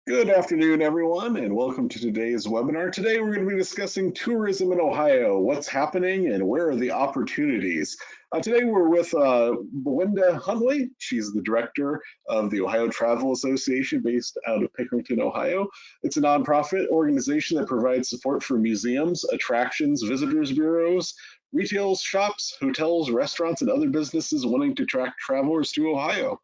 Good afternoon, everyone, and welcome to today's webinar. Today, we're going to be discussing tourism in Ohio, what's happening and where are the opportunities. Today, we're with Melinda Huntley. She's the director of the Ohio Travel Association based out of Pickerington, Ohio. It's a nonprofit organization that provides support for museums, attractions, visitors bureaus, retail shops, hotels, restaurants, and other businesses wanting to attract travelers to Ohio.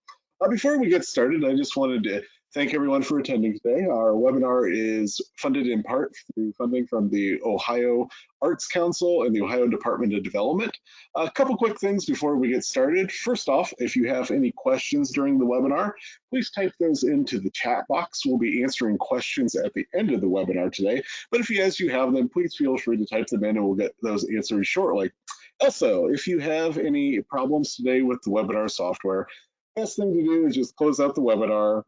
Before we get started, I just wanted to thank everyone for attending today. Our webinar is funded in part through funding from the Ohio Arts Council and the Ohio Department of Development. A couple quick things before we get started. First off, if you have any questions during the webinar, please type those into the chat box. We'll be answering questions at the end of the webinar today. But if as you have them, please feel free to type them in and we'll get those answered shortly. Also, if you have any problems today with the webinar software, best thing to do is just close out the webinar,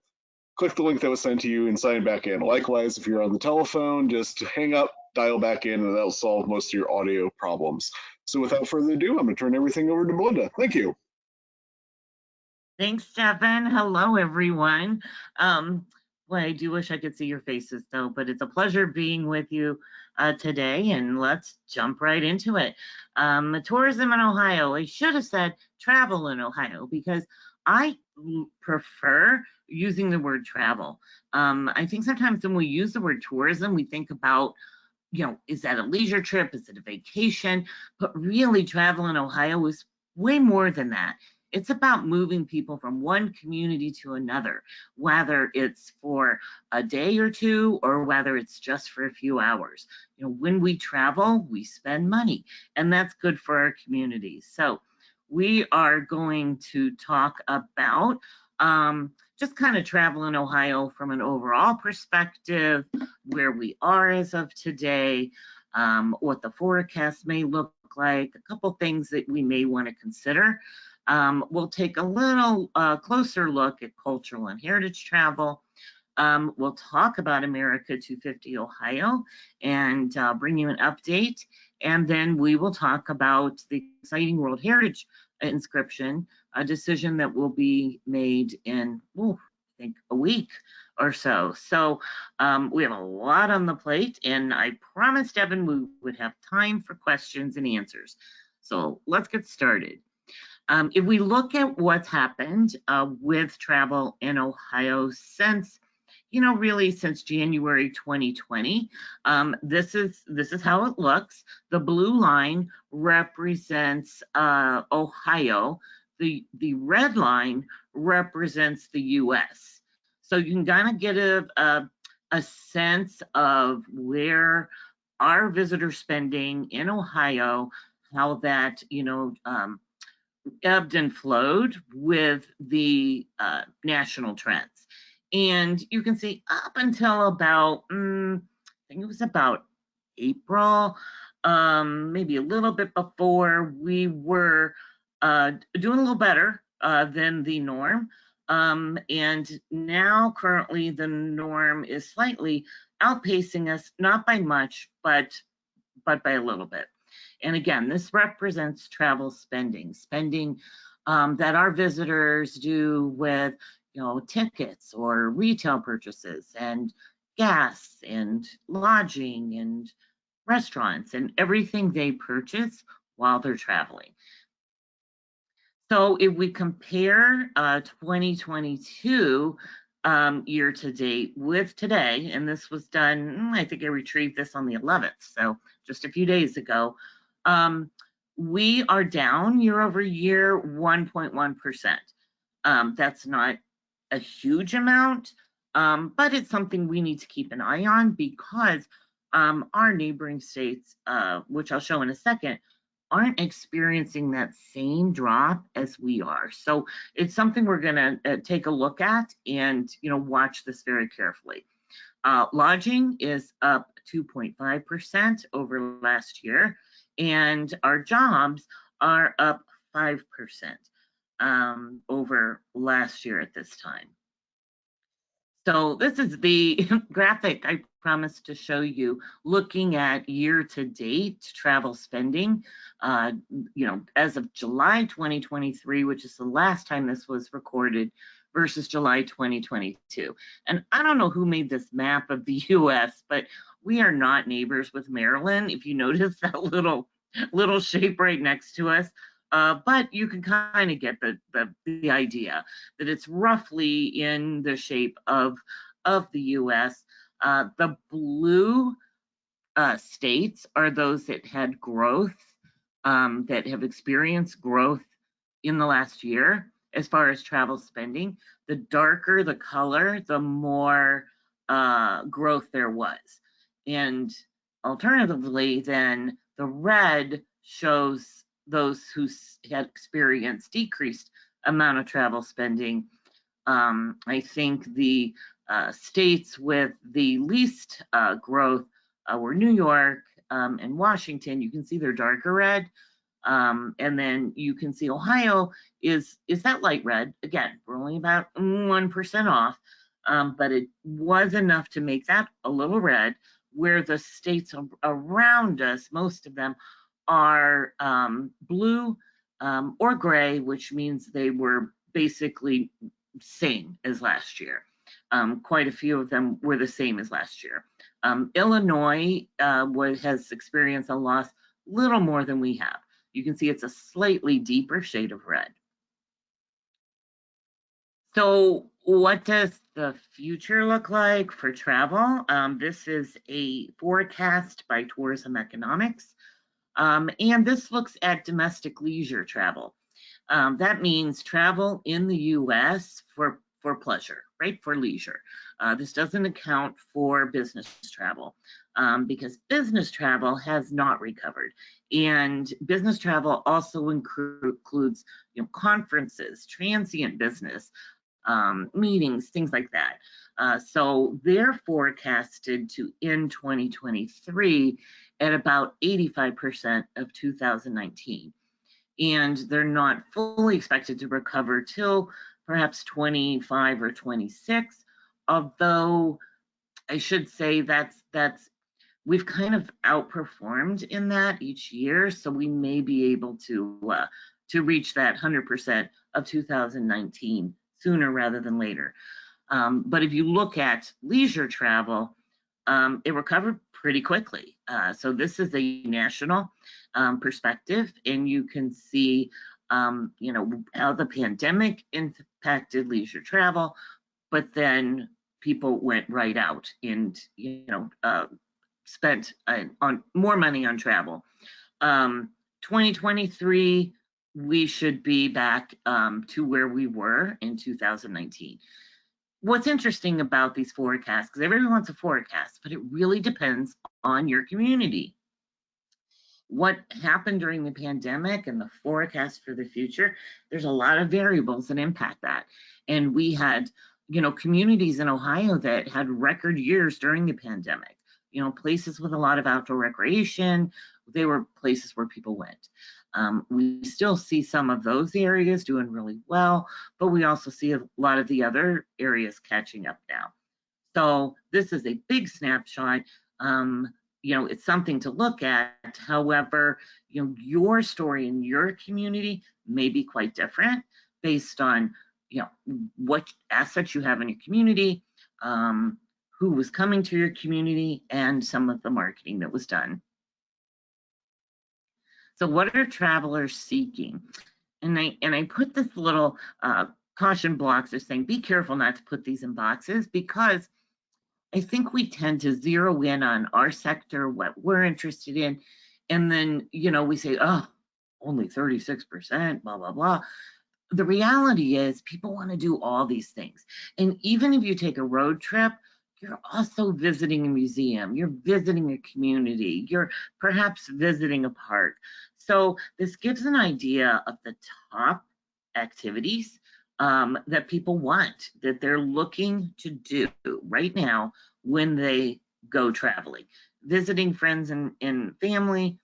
click the link that was sent to you and sign back in. Likewise, if you're on the telephone, just hang up, dial back in, and that'll solve most of your audio problems. So without further ado, I'm going to turn everything over to Melinda. Thank you. Thanks, Stefan. Hello, everyone. Well, I do wish I could see your faces, though, but it's a pleasure being with you today, and let's jump right into it. Tourism in Ohio. I should have said travel in Ohio because I prefer using the word travel. I think sometimes when we use the word tourism, we think about, is that a leisure trip? Is it a vacation? But really, travel in Ohio is way more than that. It's about moving people from one community to another, whether it's for a day or two or whether it's just for a few hours. When we travel, we spend money, and that's good for our communities. So we are going to talk about just kind of travel in Ohio from an overall perspective, where we are as of today, what the forecast may look like, a couple things that we may want to consider. We'll take a little closer look at cultural and heritage travel. We'll talk about America 250 Ohio and bring you an update. And then we will talk about the exciting World Heritage inscription, a decision that will be made in, I think, a week or so. So we have a lot on the plate, and I promised Evan we would have time for questions and answers. So let's get started. If we look at what's happened with travel in Ohio since, really since January 2020, this is how it looks. The blue line represents Ohio. The red line represents the U.S. So you can kind of get a sense of where our visitor spending in Ohio, how that ebbed and flowed with the national trends. And you can see up until about, I think it was about April, maybe a little bit before, we were doing a little better than the norm. And now currently the norm is slightly outpacing us, not by much, but by a little bit. And again, this represents travel spending that our visitors do with, tickets or retail purchases and gas and lodging and restaurants and everything they purchase while they're traveling. So if we compare 2022 year to date with today, and this was done, I think I retrieved this on the 11th, so just a few days ago, we are down year over year 1.1%. That's not a huge amount, but it's something we need to keep an eye on because our neighboring states, which I'll show in a second, aren't experiencing that same drop as we are. So it's something we're going to take a look at and watch this very carefully. Lodging is up 2.5% over last year, and our jobs are up 5% over last year at this time. So this is the graphic I promised to show you, looking at year-to-date travel spending. As of July 2023, which is the last time this was recorded, versus July 2022. And I don't know who made this map of the U.S., but we are not neighbors with Maryland. If you notice that little shape right next to us, but you can kind of get the idea that it's roughly in the shape of the U.S. The blue states are those that had growth, that have experienced growth in the last year as far as travel spending. The darker the color, the more growth there was. And alternatively, then the red shows those who had experienced decreased amount of travel spending. I think the states with the least growth were New York and Washington. You can see they're darker red. And then you can see Ohio is that light red. Again, we're only about 1% off, but it was enough to make that a little red, where the states around us, most of them are blue or gray, which means they were basically same as last year. Quite a few of them were the same as last year. Illinois has experienced a loss little more than we have. You can see it's a slightly deeper shade of red. So what does the future look like for travel? This is a forecast by Tourism Economics, and this looks at domestic leisure travel. That means travel in the U.S. for pleasure, right? For leisure. This doesn't account for business travel, because business travel has not recovered. And business travel also includes, conferences, transient business, meetings, things like that. So they're forecasted to end 2023 at about 85% of 2019. And they're not fully expected to recover till perhaps 25 or 26, although I should say that's we've kind of outperformed in that each year, so we may be able to reach that 100% of 2019 sooner rather than later. But if you look at leisure travel, it recovered pretty quickly. So this is a national perspective, and you can see, how the pandemic impacted leisure travel, but then people went right out and, spent on more money on travel. 2023, we should be back to where we were in 2019. What's interesting about these forecasts, because everyone wants a forecast, but it really depends on your community. What happened during the pandemic and the forecast for the future, there's a lot of variables that impact that. And we had, communities in Ohio that had record years during the pandemic, places with a lot of outdoor recreation. They were places where people went. We still see some of those areas doing really well, but we also see a lot of the other areas catching up now. So this is a big snapshot. It's something to look at. However, your story in your community may be quite different based on, what assets you have in your community, who was coming to your community, and some of the marketing that was done. So what are travelers seeking? And I put this little caution blocks of saying, be careful not to put these in boxes, because I think we tend to zero in on our sector, what we're interested in. And then, we say, oh, only 36%, blah, blah, blah. The reality is people want to do all these things. And even if you take a road trip, you're also visiting a museum, you're visiting a community, you're perhaps visiting a park. So this gives an idea of the top activities that people want, that they're looking to do right now when they go traveling. Visiting friends and family,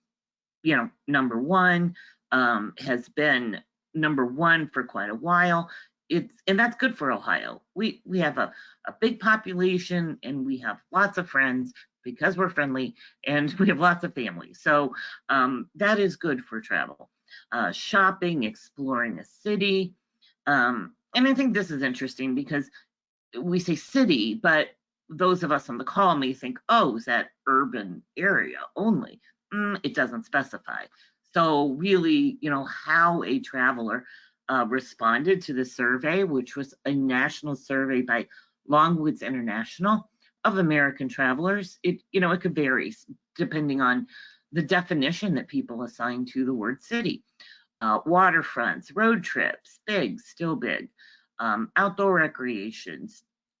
number one, has been number one for quite a while. and that's good for Ohio. We have a big population, and we have lots of friends because we're friendly, and we have lots of family. So that is good for travel. Shopping, exploring a city. And I think this is interesting because we say city, but those of us on the call may think, oh, is that urban area only? It doesn't specify. So really, how a traveler responded to the survey, which was a national survey by Longwoods International of American travelers, it could vary depending on the definition that people assign to the word city. Waterfronts, road trips, big, still big. Outdoor recreation,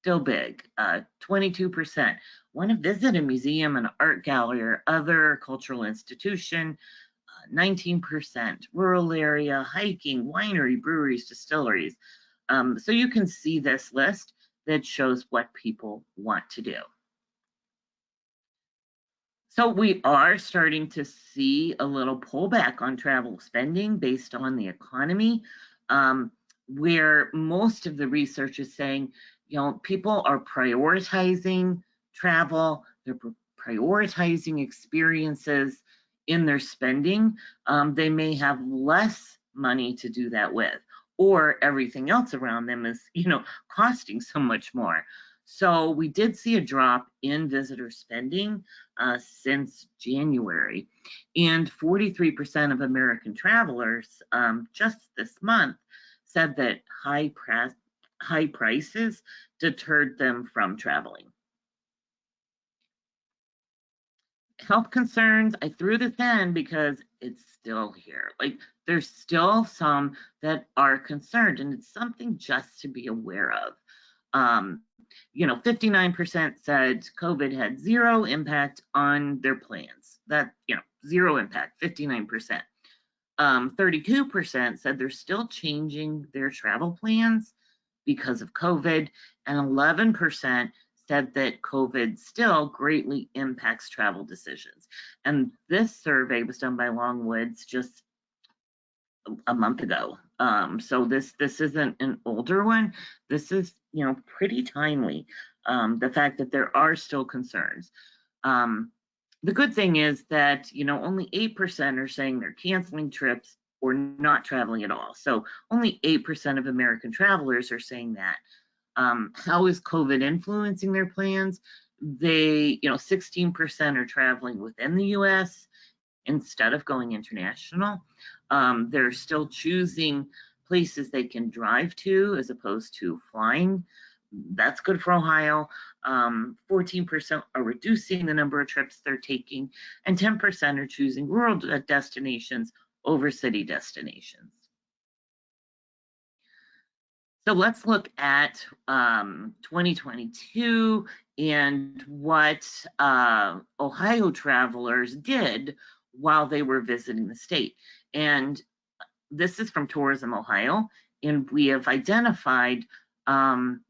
still big, 22%. Want to visit a museum, an art gallery, or other cultural institution, 19%. Rural area, hiking, winery, breweries, distilleries. So you can see this list that shows what people want to do. So we are starting to see a little pullback on travel spending based on the economy, where most of the research is saying, people are prioritizing travel, they're prioritizing experiences in their spending. They may have less money to do that with, or everything else around them is, costing so much more. So we did see a drop in visitor spending since January, and 43% of American travelers just this month said that high prices deterred them from traveling. Health concerns, I threw this in because it's still here. Like, there's still some that are concerned, and it's something just to be aware of. 59% said COVID had zero impact on their plans. That, zero impact, 59%. 32% said they're still changing their travel plans because of COVID, and 11% said that COVID still greatly impacts travel decisions. And this survey was done by Longwoods just a month ago. So this isn't an older one. This is, pretty timely. The fact that there are still concerns. The good thing is that, only 8% are saying they're canceling trips or not traveling at all. So only 8% of American travelers are saying that. How is COVID influencing their plans? They, 16% are traveling within the US instead of going international. They're still choosing places they can drive to as opposed to flying. That's good for Ohio. 14% are reducing the number of trips they're taking, and 10% are choosing rural destinations over city destinations. So let's look at 2022 and what Ohio travelers did while they were visiting the state. And this is from Tourism Ohio, and we have identified in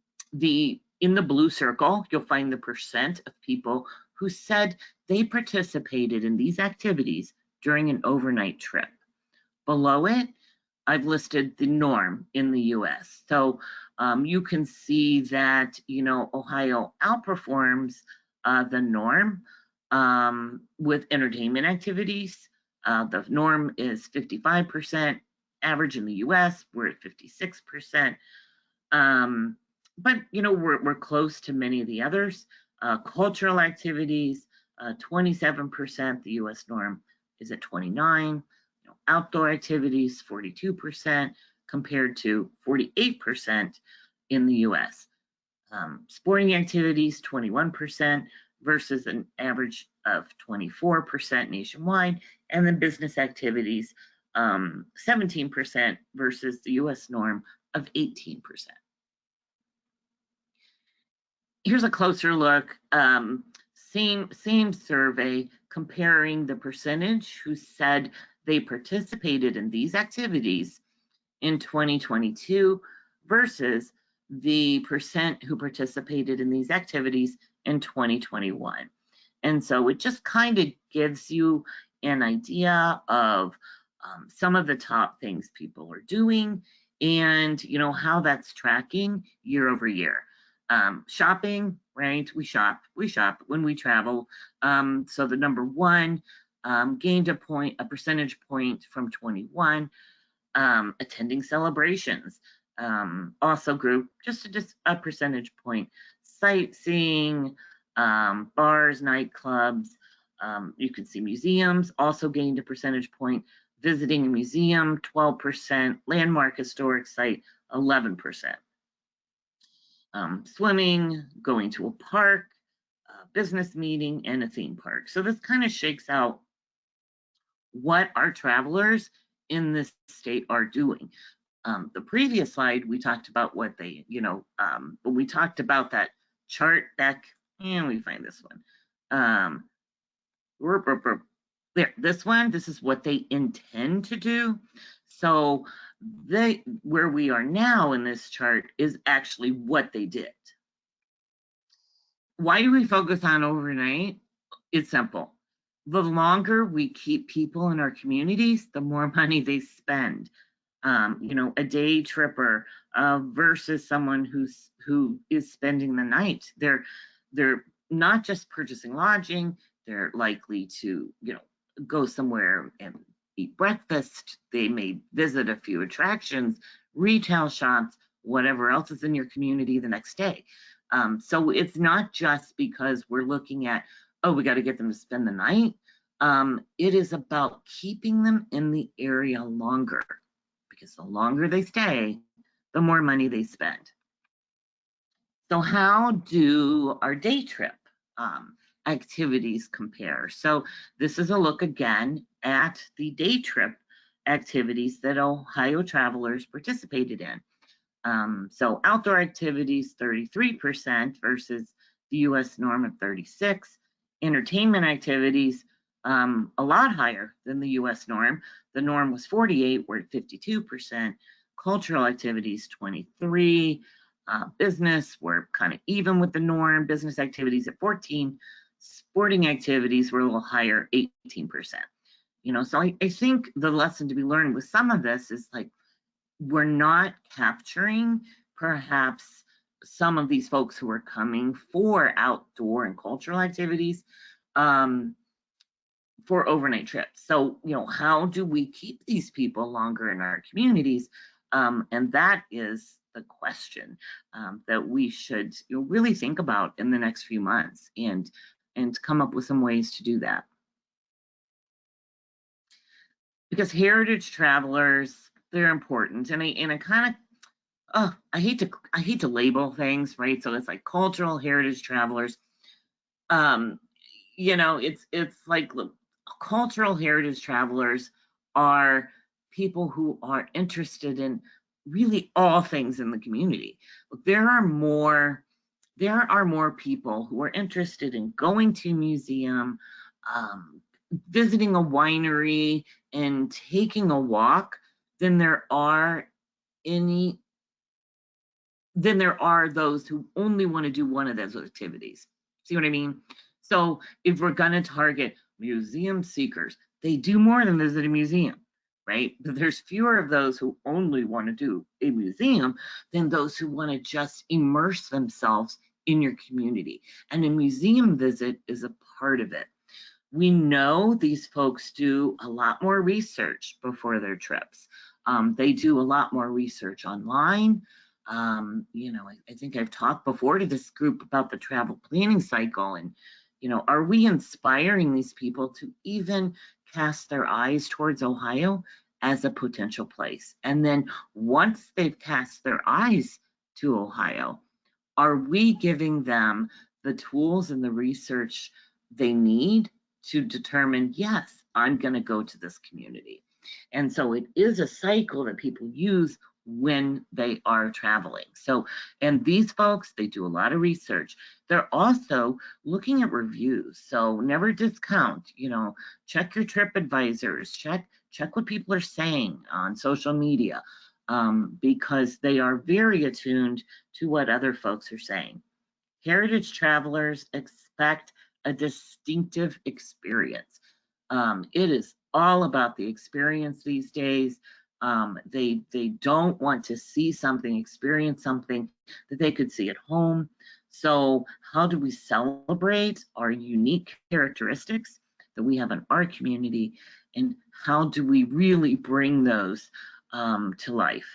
the blue circle, you'll find the percent of people who said they participated in these activities during an overnight trip. Below it, I've listed the norm in the US. So you can see that, Ohio outperforms the norm with entertainment activities. The norm is 55%, average in the US, we're at 56%. But, we're close to many of the others. Cultural activities, 27%, the US norm is at 29%. Outdoor activities, 42% compared to 48% in the US. Sporting activities, 21% versus an average of 24% nationwide. And then business activities, 17% versus the US norm of 18%. Here's a closer look. Same survey comparing the percentage who said they participated in these activities in 2022 versus the percent who participated in these activities in 2021. And so it just kind of gives you an idea of some of the top things people are doing and how that's tracking year over year. Shopping, right? We shop when we travel. So the number one gained a percentage point from 21. Attending celebrations also grew just a percentage point. Sightseeing, bars, nightclubs, you can see museums also gained a percentage point. Visiting a museum, 12%. Landmark historic site, 11%. Swimming, going to a park, business meeting, and a theme park. So this kind of shakes out what our travelers in this state are doing. The previous slide, we talked about what they, when we talked about that chart back, and we find this one. There, this is what they intend to do. So where we are now in this chart is actually what they did. Why do we focus on overnight? It's simple. The longer we keep people in our communities, the more money they spend. A day tripper versus someone who is spending the night. They're not just purchasing lodging. They're likely to go somewhere and eat breakfast. They may visit a few attractions, retail shops, whatever else is in your community the next day. So it's not just because we're looking at, oh, we got to get them to spend the night. It is about keeping them in the area longer, because the longer they stay, the more money they spend. So how do our day trip activities compare? So this is a look again at the day trip activities that Ohio travelers participated in. So outdoor activities, 33% versus the US norm of 36. Entertainment activities, a lot higher than the US norm. The norm was 48, we're at 52%. Cultural activities, 23. Business, we're kind of even with the norm. Business activities at 14. Sporting activities were a little higher, 18%. So I think the lesson to be learned with some of this is like, we're not capturing perhaps some of these folks who are coming for outdoor and cultural activities for overnight trips. So, how do we keep these people longer in our communities? And that is the question that we should really think about in the next few months and come up with some ways to do that. Because heritage travelers, they're important, and I kind of, I hate to label things, right? So it's like cultural heritage travelers. It's like, look, cultural heritage travelers are people who are interested in really all things in the community. Look, there are more people who are interested in going to a museum, visiting a winery, and taking a walk than there are those who only want to do one of those activities. See what I mean? So if we're going to target museum seekers, they do more than visit a museum, right? But there's fewer of those who only want to do a museum than those who want to just immerse themselves in your community. And a museum visit is a part of it. We know these folks do a lot more research before their trips. They do a lot more research online. I think I've talked before to this group about the travel planning cycle, and are we inspiring these people to even cast their eyes towards Ohio as a potential place? And then once they've cast their eyes to Ohio, are we giving them the tools and the research they need to determine, yes, I'm going to go to this community? And so it is a cycle that people use when they are traveling. So, and these folks, they do a lot of research. They're also looking at reviews. So never discount, check your trip advisors, check what people are saying on social media, because they are very attuned to what other folks are saying. Heritage travelers expect a distinctive experience. It is all about the experience these days. They don't want to see something, experience something that they could see at home. So how do we celebrate our unique characteristics that we have in our community, and how do we really bring those to life?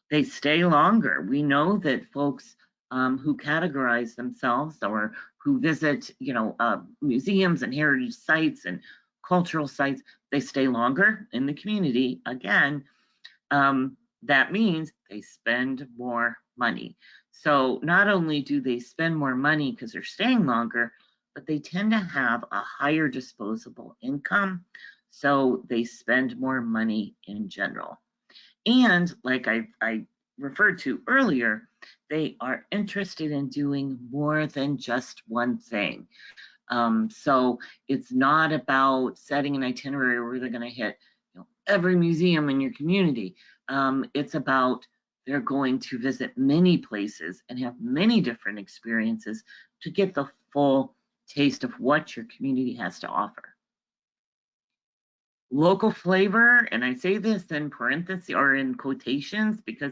They stay longer. We know that folks who categorize themselves or who visit, museums and heritage sites and cultural sites, they stay longer in the community. Again, that means they spend more money. So not only do they spend more money because they're staying longer, but they tend to have a higher disposable income. So they spend more money in general. And like I referred to earlier, they are interested in doing more than just one thing. So it's not about setting an itinerary where they're going to hit every museum in your community. It's about they're going to visit many places and have many different experiences to get the full taste of what your community has to offer. Local flavor, and I say this in parentheses or in quotations because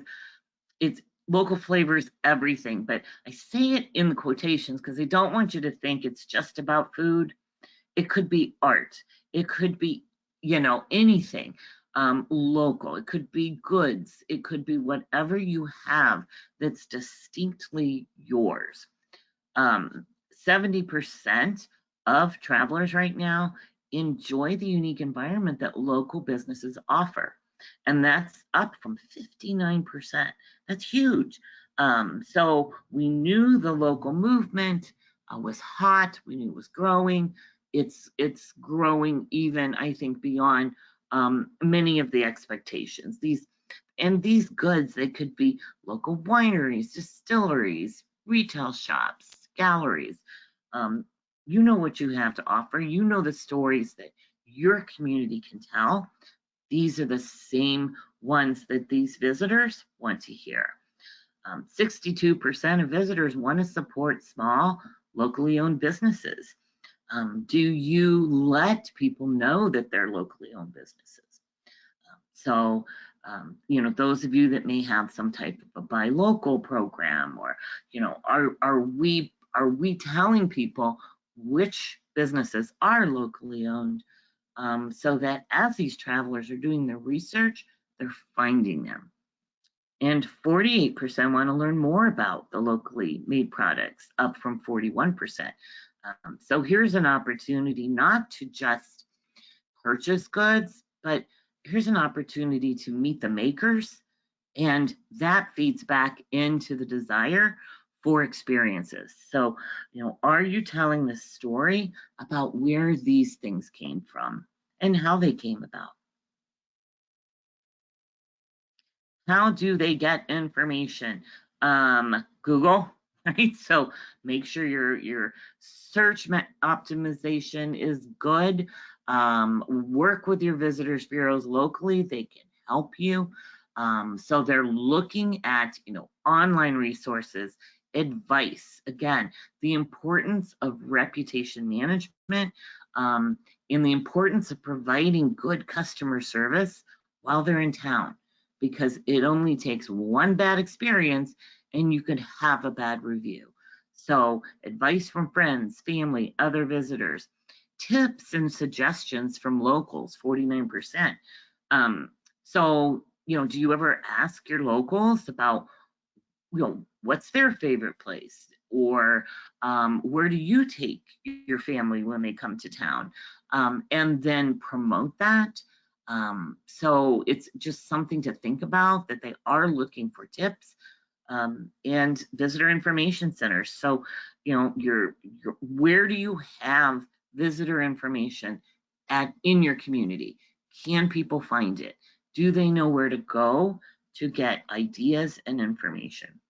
it's local flavor is everything, but I say it in the quotations because I don't want you to think it's just about food. It could be art. It could be, anything local. It could be goods. It could be whatever you have that's distinctly yours. 70% of travelers right now enjoy the unique environment that local businesses offer. And that's up from 59%. That's huge. So we knew the local movement was hot. We knew it was growing. It's growing even, I think, beyond many of the expectations. These goods, they could be local wineries, distilleries, retail shops, galleries. You know what you have to offer. You know the stories that your community can tell. These are the same ones that these visitors want to hear. 62% of visitors want to support small, locally owned businesses. Do you let people know that they're locally owned businesses? So, those of you that may have some type of a buy local program, or, are we telling people which businesses are locally owned, so that as these travelers are doing their research, they're finding them. And 48% want to learn more about the locally made products, up from 41%. So here's an opportunity not to just purchase goods, but here's an opportunity to meet the makers, and that feeds back into the desire for experiences. So, are you telling the story about where these things came from and how they came about? How do they get information? Google, right? So make sure your search optimization is good. Work with your visitors bureaus locally. They can help you. So they're looking at, online resources, advice. Again, the importance of reputation management, and the importance of providing good customer service while they're in town, because it only takes one bad experience and you could have a bad review. So advice from friends, family, other visitors, tips and suggestions from locals, 49%. So, do you ever ask your locals about, what's their favorite place? Or where do you take your family when they come to town? And then promote that. So it's just something to think about, that they are looking for tips, and visitor information centers. So, where do you have visitor information in your community? Can people find it? Do they know where to go to get ideas and information?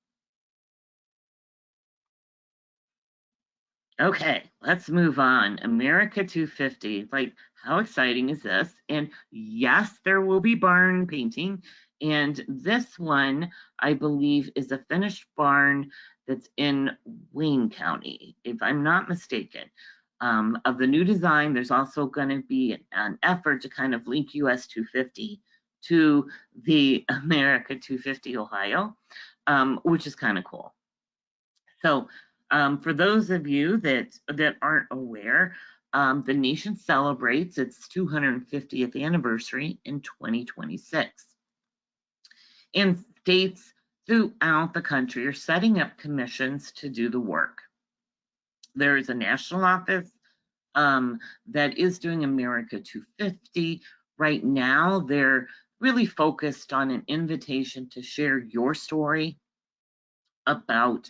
Okay, let's move on. America 250. Like, how exciting is this? And yes, there will be barn painting. And this one, I believe, is a finished barn that's in Wayne County, if I'm not mistaken. Of the new design, there's also going to be an effort to kind of link US 250 to the America 250 Ohio, which is kind of cool. So for those of you that aren't aware, the nation celebrates its 250th anniversary in 2026. And states throughout the country are setting up commissions to do the work. There is a national office that is doing America 250. Right now, they're really focused on an invitation to share your story about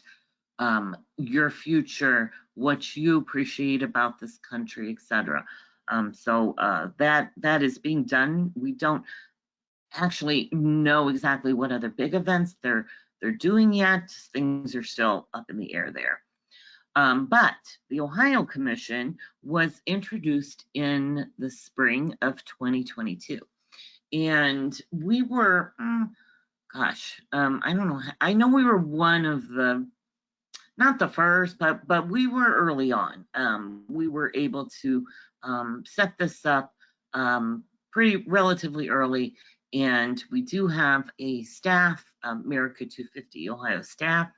your future, what you appreciate about this country, etc. So that is being done. We don't actually know exactly what other big events they're doing yet. Things are still up in the air there. But the Ohio Commission was introduced in the spring of 2022. And we were, I don't know. I know we were one of the, not the first, but we were early on. We were able to set this up pretty relatively early. And we do have a staff, America 250 Ohio staff,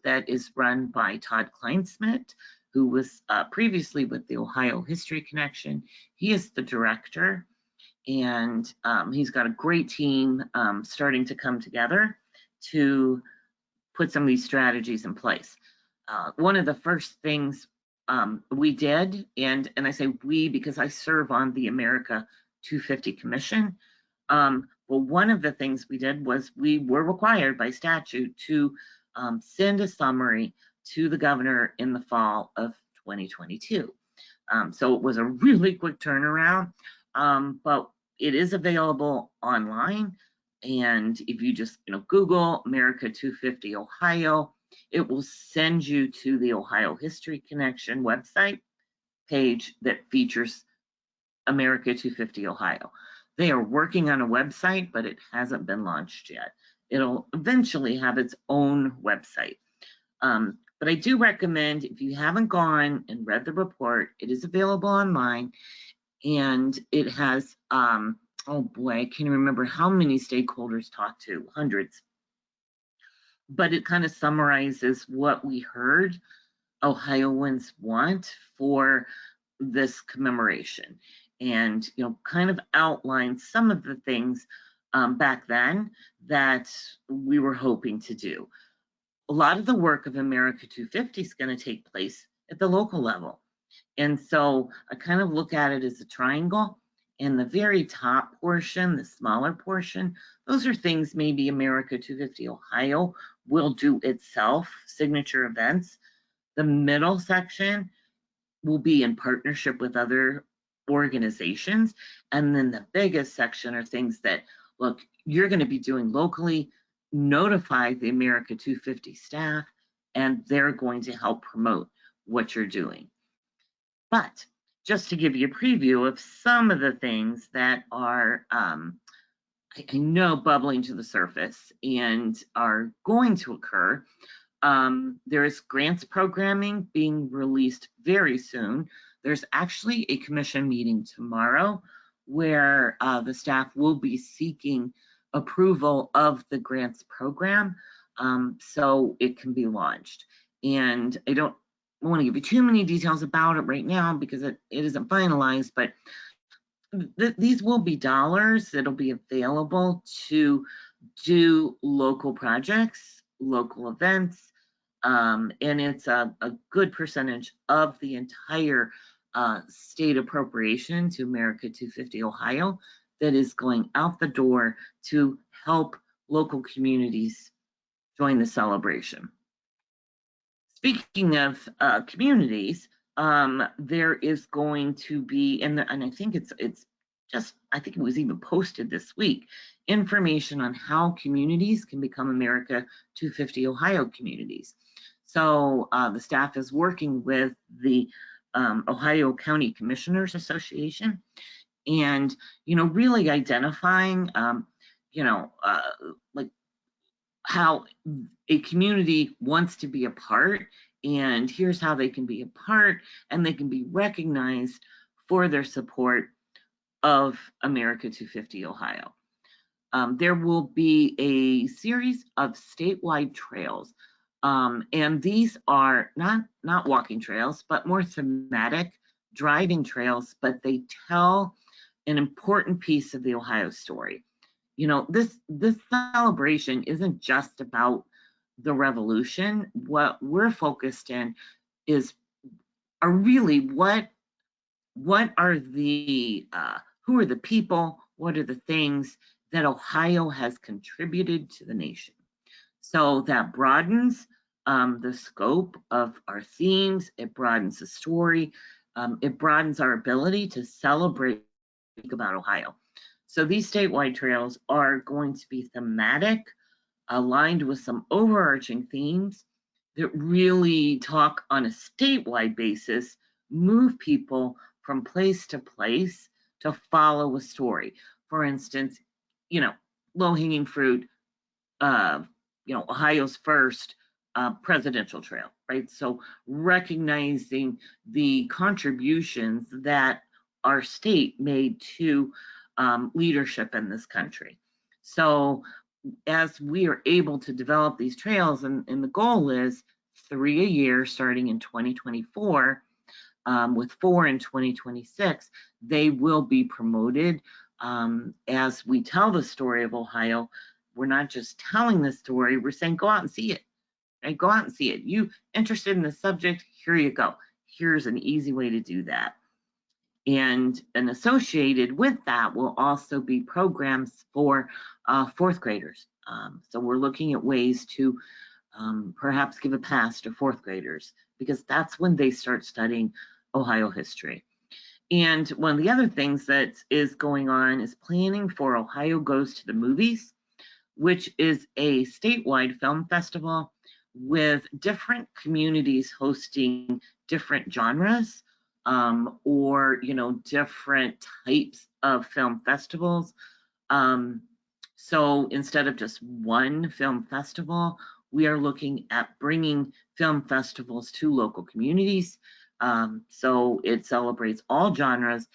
that is run by Todd Kleinsmith, who was previously with the Ohio History Connection. He is the director, and he's got a great team starting to come together to put some of these strategies in place. One of the first things we did, and I say we because I serve on the America 250 Commission. Well, one of the things we did was we were required by statute to send a summary to the governor in the fall of 2022. So it was a really quick turnaround, but it is available online. And if you just Google America 250 Ohio, it will send you to the Ohio History Connection website page that features America 250 Ohio. They are working on a website, but it hasn't been launched yet. It'll eventually have its own website. But I do recommend, if you haven't gone and read the report, it is available online, and it has, oh boy, I can't remember how many stakeholders talked to, hundreds. But it kind of summarizes what we heard Ohioans want for this commemoration, and kind of outline some of the things back then that we were hoping to do. A lot of the work of America 250 is going to take place at the local level. And so I kind of look at it as a triangle, and the very top portion, the smaller portion, those are things maybe America 250 Ohio will do itself, signature events. The middle section will be in partnership with other organizations. And then the biggest section are things that, look, you're going to be doing locally. Notify the America 250 staff, and they're going to help promote what you're doing. But just to give you a preview of some of the things that are, I know, bubbling to the surface and are going to occur, there is grants programming being released very soon. There's actually a commission meeting tomorrow where the staff will be seeking approval of the grants program so it can be launched. And I don't want to give you too many details about it right now because it isn't finalized, but these will be dollars that'll be available to do local projects, local events, and it's a good percentage of the entire state appropriation to America 250 Ohio that is going out the door to help local communities join the celebration. Speaking of communities, there is going to be, and I think it's just, I think it was even posted this week, information on how communities can become America 250 Ohio communities. So the staff is working with the Ohio County Commissioners Association, and really identifying like how a community wants to be a part, and here's how they can be a part, and they can be recognized for their support of America 250 Ohio. There will be a series of statewide trails, and these are not walking trails, but more thematic driving trails, but they tell an important piece of the Ohio story. You know, this celebration isn't just about the revolution. What we're focused in are really what are the who are the people, what are the things that Ohio has contributed to the nation. So that broadens the scope of our themes, it broadens the story, it broadens our ability to celebrate about Ohio. So these statewide trails are going to be thematic, aligned with some overarching themes that really talk on a statewide basis, move people from place to place to follow a story. For instance, you know, low-hanging fruit, Ohio's first presidential trail, right? So recognizing the contributions that our state made to leadership in this country. So as we are able to develop these trails, and the goal is 3 a year starting in 2024, with 4 in 2026, they will be promoted as we tell the story of Ohio. We're not just telling the story, we're saying go out and see it. Right? Go out and see it. You interested in the subject, here you go. Here's an easy way to do that. And associated with that will also be programs for fourth graders. So we're looking at ways to perhaps give a pass to fourth graders, because that's when they start studying Ohio history. And one of the other things that is going on is planning for Ohio Goes to the Movies, which is a statewide film festival with different communities hosting different genres, or different types of film festivals. So instead of just one film festival, we are looking at bringing film festivals to local communities. So it celebrates all genres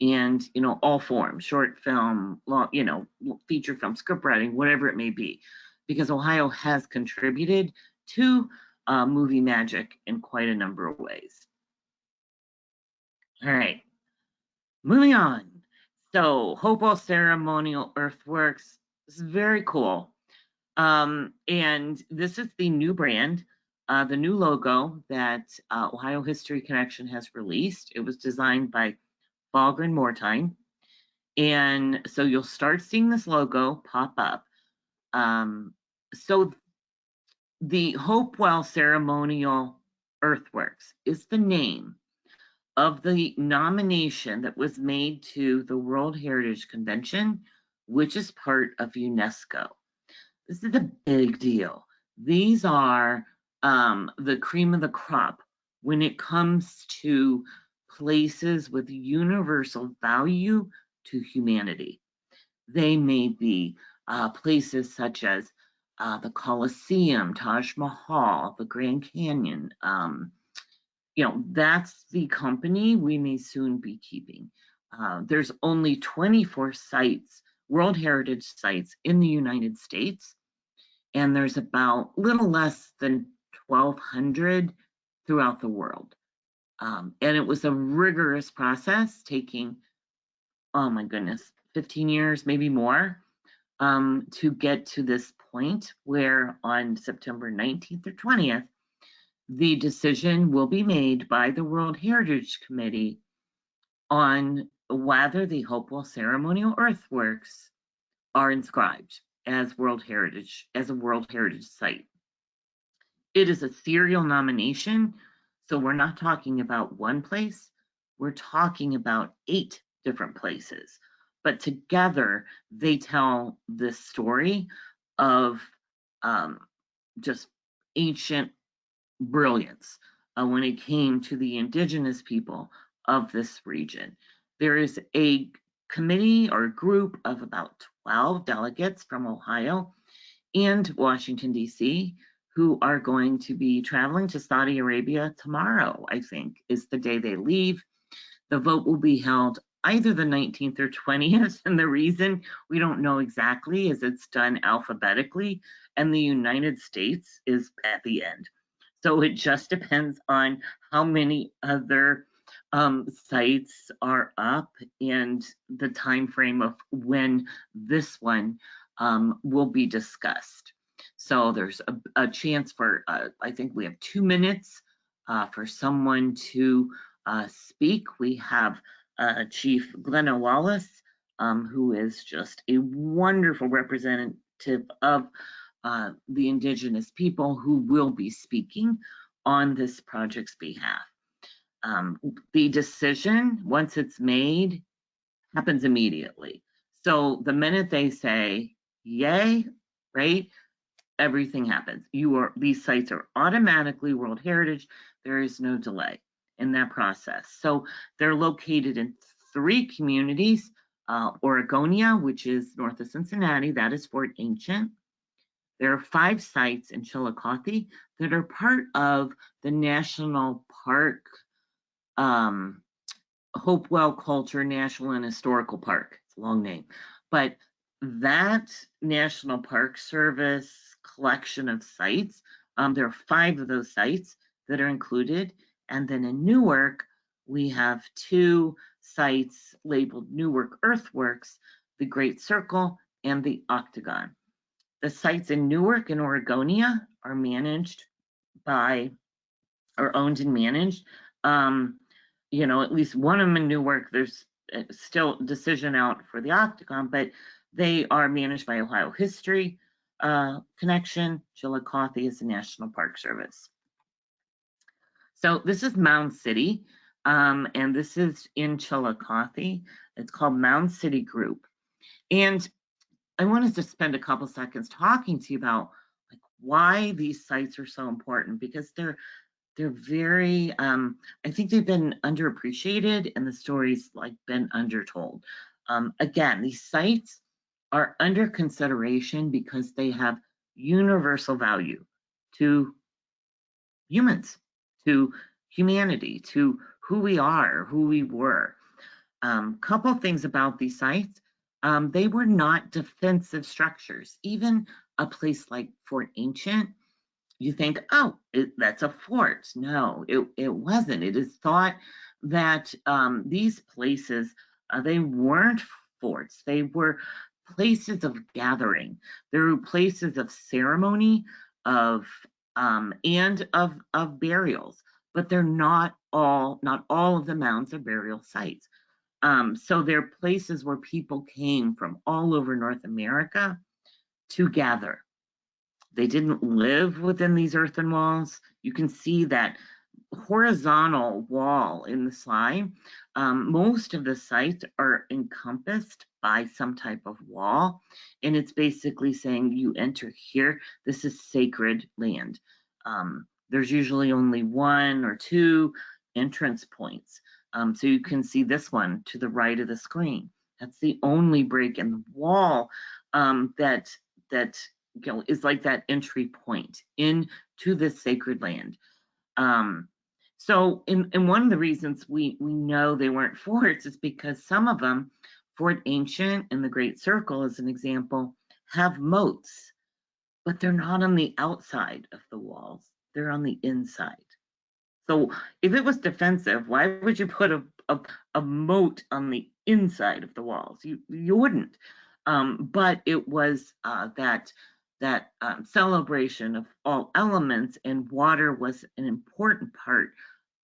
and all forms, short film, long, feature film, script writing, whatever it may be, because Ohio has contributed to movie magic in quite a number of ways. All right, moving on. So Hopewell Ceremonial Earthworks is very cool. And this is the new brand, the new logo that Ohio History Connection has released. It was designed by Ballgren Mortine. And so you'll start seeing this logo pop up. So the Hopewell Ceremonial Earthworks is the name of the nomination that was made to the World Heritage Convention, which is part of UNESCO. This is a big deal. These are the cream of the crop when it comes to places with universal value to humanity. They may be places such as the Colosseum, Taj Mahal, the Grand Canyon. That's the company we may soon be keeping. There's only 24 sites, World Heritage sites in the United States, and there's about little less than 1,200 throughout the world. And it was a rigorous process taking, oh my goodness, 15 years, maybe more, to get to this point where on September 19th or 20th, the decision will be made by the World Heritage Committee on whether the Hopewell Ceremonial Earthworks are inscribed as a World Heritage site. It is a serial nomination, so we're not talking about one place, we're talking about 8 different places. But together, they tell this story of just ancient brilliance when it came to the indigenous people of this region. There is a committee or group of about 12 delegates from Ohio and Washington, D.C., who are going to be traveling to Saudi Arabia tomorrow, I think, is the day they leave. The vote will be held either the 19th or 20th. And the reason we don't know exactly is it's done alphabetically, and the United States is at the end. So it just depends on how many other sites are up and the time frame of when this one will be discussed. So there's a chance for, I think we have 2 minutes for someone to speak. We have Chief Glenna Wallace, who is just a wonderful representative of the Indigenous people who will be speaking on this project's behalf. The decision, once it's made, happens immediately. So the minute they say yay, right, everything happens. These sites are automatically World Heritage. There is no delay in that process. So they're located in 3 communities. Oregonia, which is north of Cincinnati, that is Fort Ancient. There are 5 sites in Chillicothe that are part of the National Park, Hopewell Culture National and Historical Park. It's a long name. But that National Park Service collection of sites, there are 5 of those sites that are included. And then in Newark, we have 2 sites labeled Newark Earthworks, the Great Circle and the Octagon. The sites in Newark and Oregonia are managed by, or owned and managed. You know, at least one of them in Newark, there's still decision out for the Octagon, but they are managed by Ohio History Connection. Chillicothe is the National Park Service. So this is Mound City, and this is in Chillicothe. It's called Mound City Group. And I wanted to spend a couple seconds talking to you about like why these sites are so important, because they're very, I think they've been underappreciated and the story's like been undertold. Again, these sites are under consideration because they have universal value to humans, to humanity, to who we are, who we were. Couple things about these sites. They were not defensive structures. Even a place like Fort Ancient, you think, oh, that's a fort. No, it wasn't. It is thought that these places, they weren't forts. They were places of gathering. They were places of ceremony, and of burials. But they're not all of the mounds are burial sites. So they're places where people came from all over North America to gather. They didn't live within these earthen walls. You can see that horizontal wall in the slide. Most of the sites are encompassed by some type of wall, and it's basically saying you enter here, this is sacred land. There's usually only 1 or 2 entrance points. So you can see this one to the right of the screen. That's the only break in the wall that is like that entry point into this sacred land. So in one of the reasons we know they weren't forts is because some of them, Fort Ancient and the Great Circle as an example, have moats, but they're not on the outside of the walls. They're on the inside. So if it was defensive, why would you put a moat on the inside of the walls? You wouldn't. But it was that celebration of all elements, and water was an important part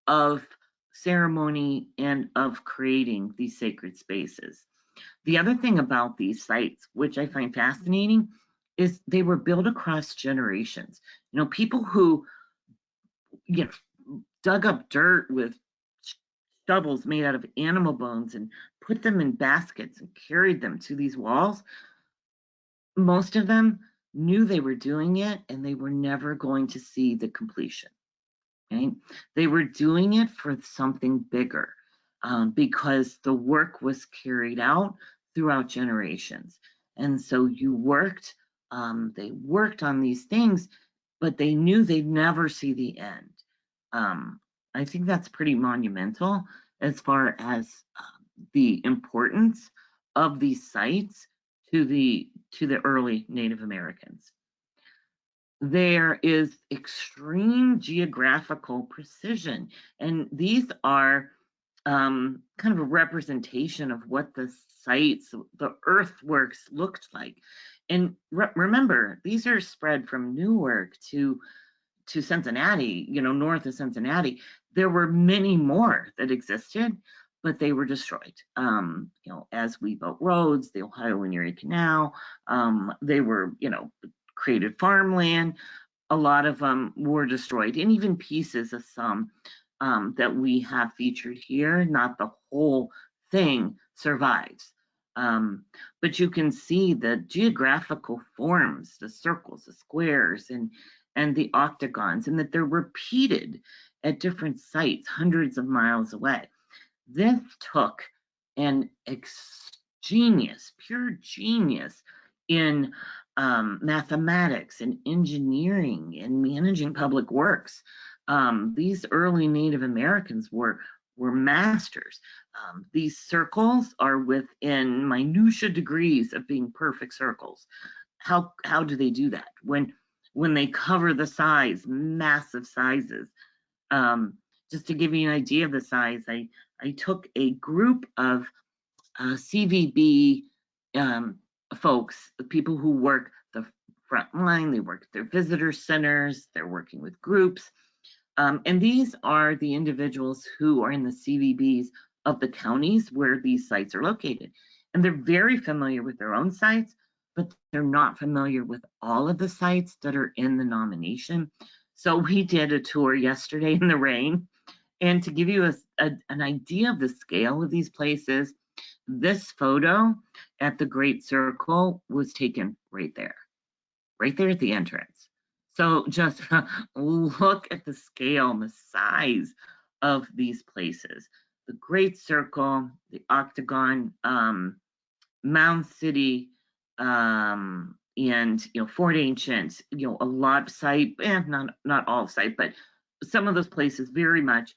of ceremony and of creating these sacred spaces. The other thing about these sites, which I find fascinating, is they were built across generations. You know, people who dug up dirt with shovels made out of animal bones and put them in baskets and carried them to these walls, most of them knew they were doing it and they were never going to see the completion. Right? They were doing it for something bigger, because the work was carried out throughout generations. And so they worked on these things, but they knew they'd never see the end. I think that's pretty monumental as far as the importance of these sites to the early Native Americans. There is extreme geographical precision, and these are kind of a representation of what the sites, the earthworks looked like. And remember, these are spread from Newark to Cincinnati, north of Cincinnati. There were many more that existed, but they were destroyed. As we built roads, the Ohio and Erie Canal, they were, created farmland. A lot of them were destroyed, and even pieces of some that we have featured here, not the whole thing survives. But you can see the geographical forms, the circles, the squares, and the octagons, and that they're repeated at different sites hundreds of miles away. This took an genius, pure genius in mathematics and engineering and managing public works. These early Native Americans were masters. These circles are within minutia degrees of being perfect circles. How do they do that? When they cover the size, massive sizes. Just to give you an idea of the size, I took a group of CVB folks, the people who work the front line, they work at their visitor centers, they're working with groups. And these are the individuals who are in the CVBs of the counties where these sites are located. And they're very familiar with their own sites, but they're not familiar with all of the sites that are in the nomination. So we did a tour yesterday in the rain. And to give you an idea of the scale of these places, this photo at the Great Circle was taken right there at the entrance. So just look at the scale and the size of these places. The Great Circle, the Octagon, Mound City, and Fort Ancient, a lot of site, not all site, but some of those places very much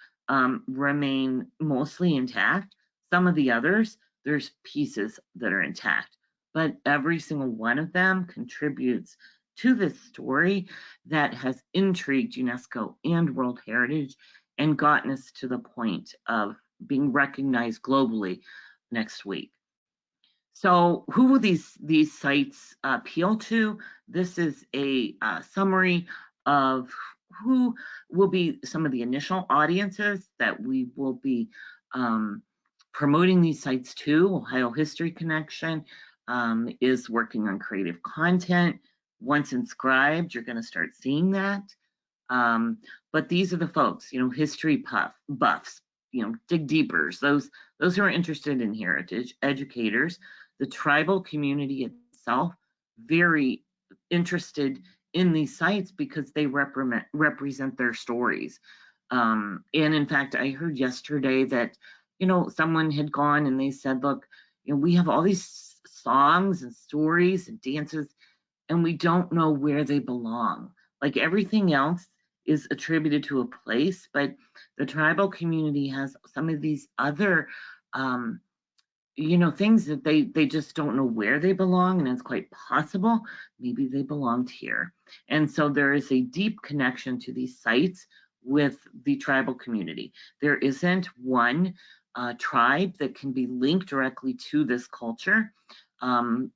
remain mostly intact. Some of the others, there's pieces that are intact, but every single one of them contributes to this story that has intrigued UNESCO and World Heritage and gotten us to the point of being recognized globally next week. So who will these sites appeal to? This is a summary of who will be some of the initial audiences that we will be promoting these sites to. Ohio History Connection is working on creative content. Once inscribed, you're going to start seeing that. But these are the folks, history buffs, dig deepers, those who are interested in heritage, educators, the tribal community itself, very interested in these sites because they represent their stories. And in fact, I heard yesterday that, someone had gone and they said, look, we have all these songs and stories and dances, and we don't know where they belong. Like everything else is attributed to a place, but the tribal community has some of these other things that they just don't know where they belong, and it's quite possible maybe they belonged here. And so there is a deep connection to these sites with the tribal community. There isn't one tribe that can be linked directly to this culture.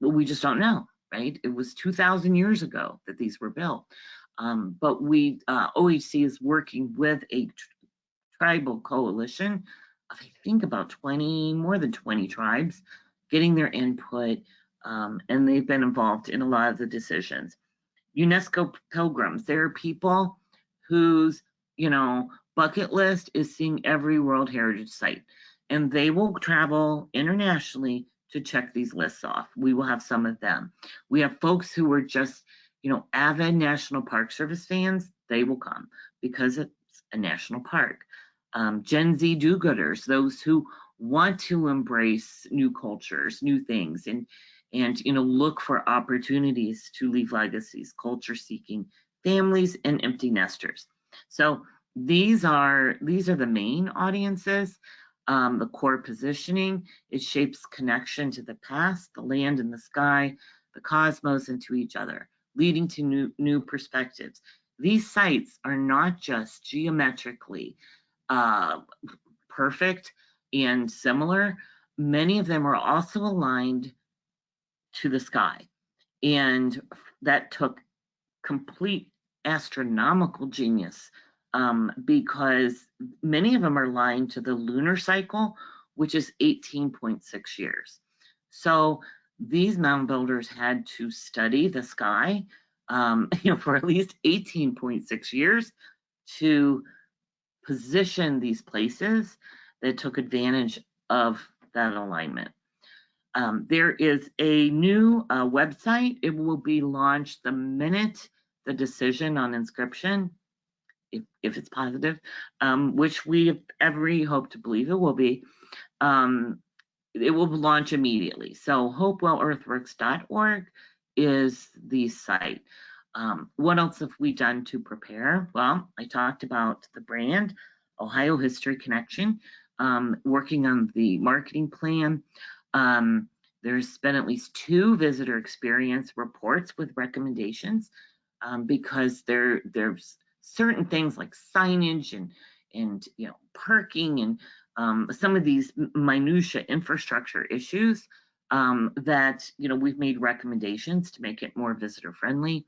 We just don't know, right? It was 2,000 years ago that these were built. But OHC is working with a tribal coalition of, I think, about more than 20 tribes, getting their input, and they've been involved in a lot of the decisions. UNESCO pilgrims, there are people whose, bucket list is seeing every World Heritage Site, and they will travel internationally to check these lists off. We will have some of them. We have folks who are just, avid National Park Service fans. They will come because it's a national park. Gen Z do-gooders, those who want to embrace new cultures, new things, and look for opportunities to leave legacies, culture-seeking families, and empty nesters. So these are the main audiences. The core positioning, it shapes connection to the past, the land and the sky, the cosmos, and to each other, leading to new perspectives. These sites are not just geometrically perfect and similar. Many of them are also aligned to the sky. And that took complete astronomical genius because many of them are aligned to the lunar cycle, which is 18.6 years. So these mound builders had to study the sky for at least 18.6 years to position these places that took advantage of that alignment. There is a new website. It will be launched the minute the decision on inscription, if it's positive, which we have every hope to believe it will be, it will launch immediately. So hopewellearthworks.org is the site. What else have we done to prepare? Well, I talked about the brand, Ohio History Connection, working on the marketing plan. There's been at least 2 visitor experience reports with recommendations because there's certain things like signage and parking and some of these minutia infrastructure issues that we've made recommendations to make it more visitor friendly.